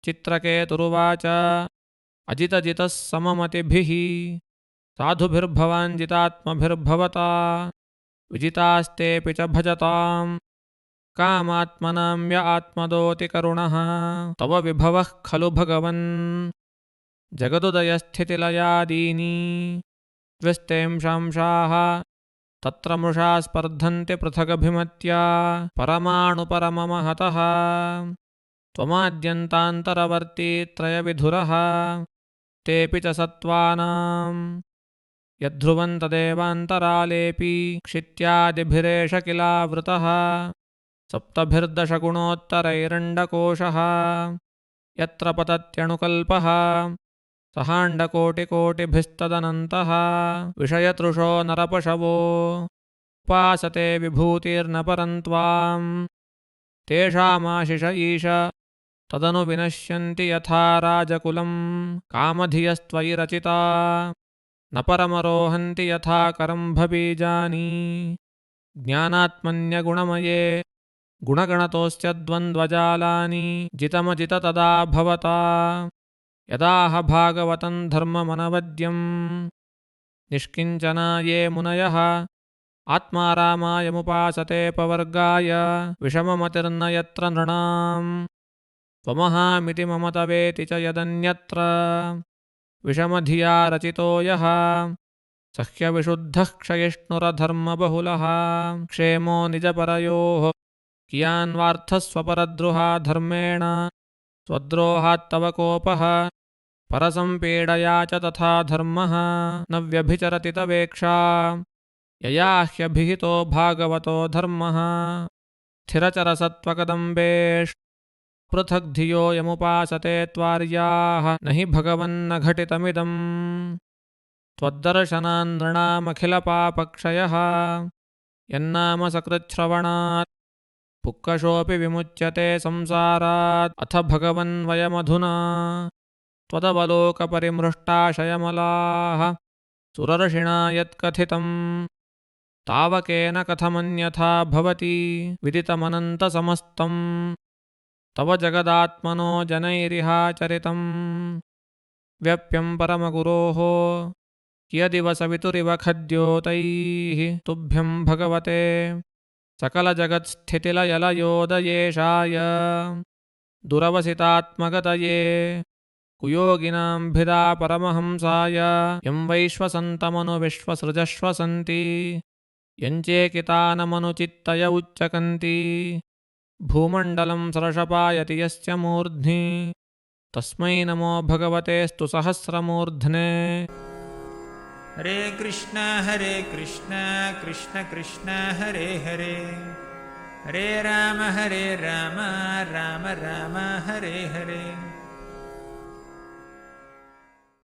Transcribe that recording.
चित्रकेतुरुवाच अजितजितः सममतिभिः साधुभिर्भवान् जितात्मभिर्भवता विजितास्तेऽपि च भजताम् कामात्मनां य आत्मदोति करुणः तव विभवः खलु भगवन् जगदुदयस्थितिलयादीनि द्व्यस्तेंशांशाः तत्र मृषा स्पर्धन्ति पृथगभिमत्या परमाणुपरममहतः त्वमाद्यन्तान्तरवर्ती त्रयविधुरः तेऽपि च सत्त्वानां यद्ध्रुवं तदेवान्तरालेऽपि क्षित्यादिभिरेष किलावृतः सप्तभिर्दशगुणोत्तरैरण्डकोशः यत्र पतत्यणुकल्पः सहाण्डकोटिकोटिभिस्तदनन्तः विषयतृषो नरपशवो उपासते विभूतिर्न परन्त्वां तेषामाशिष ईश तदनु विनश्यन्ति यथा राजकुलं कामधियस्त्वयि रचिता न परमरोहन्ति यथा करम्भबीजानि ज्ञानात्मन्यगुणमये गुणगणतोऽस्य द्वन्द्वजालानि जितमजित तदा भवता यदाह भागवतं धर्ममनवद्यं निष्किञ्चना ये मुनयः आत्मारामायमुपासते पवर्गाय विषममतिर्न यत्र नृणाम् त्वमहामिति मम तवेति च यदन्यत्र विषमधिया रचितो यः सह्यविशुद्धः क्षयिष्णुरधर्मबहुलः क्षेमो निजपरयोः कियान्वार्थस्वपरद्रुहा धर्मेण स्वद्रोहात्तव कोपः परसंपीडया च तथा धर्मः न व्यभिचरति तवेक्षा यया ह्यभिहितो भागवतो धर्मः स्थिरचरसत्त्वकदम्बेष् पृथग्धियो यमुपासते त्वार्याः न हि भगवन्न घटितमिदम् त्वद्दर्शनान् नृणामखिलपापक्षयः यन्नाम सकृच्छ्रवणात् पुक्कशोऽपि विमुच्यते संसारात् अथ भगवन्वयमधुना त्वदवलोकपरिमृष्टाशयमलाः सुरर्षिणा यत्कथितं तावकेन कथमन्यथा भवति विदितमनन्तसमस्तम् तव जगदात्मनो जनैरिहाचरितं व्यप्यं परमगुरोः कियदिव सवितुरिव खद्योतैः तुभ्यं भगवते सकलजगत्स्थितिलयलयोदयेशाय दुरवसितात्मगतये कुयोगिनां भिदा परमहंसाय यं वैश्वसन्तमनुविश्वसृजश्वसन्ति यञ्चेकितानमनुचित्तय उच्चकन्ति भूमण्डलं सरषपायति यस्य मूर्ध्नि तस्मै नमो भगवतेस्तु सहस्रमूर्ध्ने। हरे कृष्ण कृष्ण कृष्ण हरे हरे हरे राम राम राम हरे हरे।